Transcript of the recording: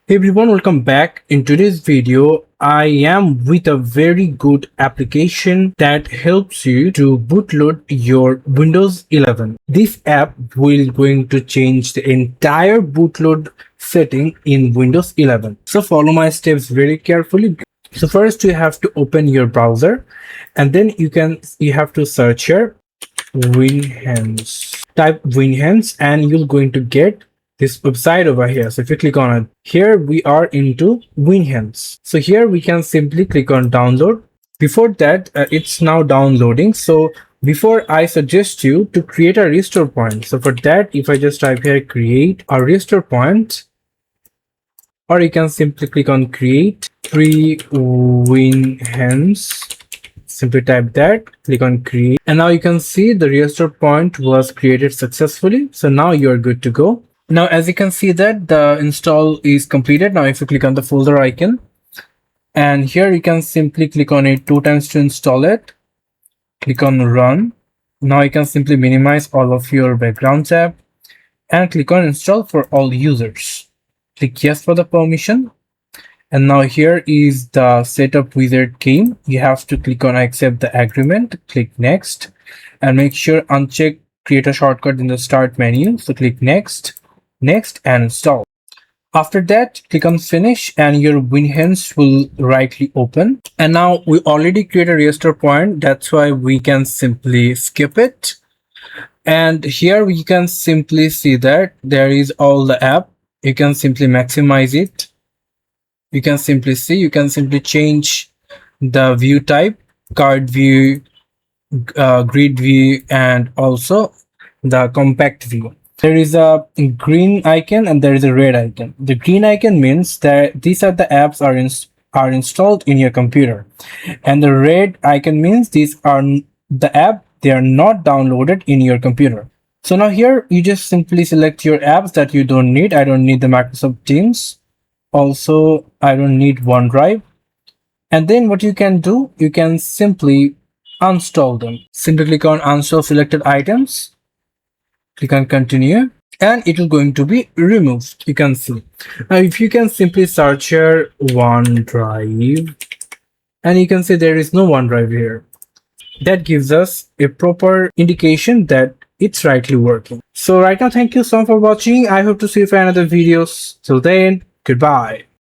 Hey everyone, welcome back. In today's video, I am with a very good application that helps you to bootload your Windows 11. This app will going to change the entire bootload setting in Windows 11. So follow my steps very carefully. So first you have to open your browser and then you have to search here WinHense. Type WinHense and you're going to get this website over here. So if you click on it, here we are into WinHense. So here we can simply click on download. Before that, it's now downloading. So before I suggest you to create a restore point. So for that, if I just type here create a restore point, or you can simply click on create free WinHense. Simply type that, click on create, and now you can see the restore point was created successfully. So now you're good to go. Now as you can see that the install is completed. Now if you click on the folder icon, and here you can simply click on it 2 times to install it, click on run. Now you can simply minimize all of your background tab and click on install for all users. Click yes for the permission. And now here is the setup wizard came. You have to click on accept the agreement, click next, and make sure uncheck create a shortcut in the start menu. So click next, next, and install. After that, click on finish and your WinHense will rightly open. And now we already create a restore point. That's why we can simply skip it. And here we can simply see that there is all the app. You can simply maximize it. You can simply see, you can simply change the view type, card view, grid view, and also the compact view. There is a green icon and there is a red icon. The green icon means that these are the apps are installed in your computer, and the red icon means these are the app, they are not downloaded in your computer. So now here you just simply select your apps that you don't need. I don't need the Microsoft Teams. Also, I don't need OneDrive. And then what you can do, you can simply uninstall them. Simply click on uninstall selected items, click on continue, and it will going to be removed. You can see. Now if you can simply search here OneDrive, and you can see there is no OneDrive here. That gives us a proper indication that it's rightly working. So right now, thank you so much for watching. I hope to see you for another videos. Till then, goodbye.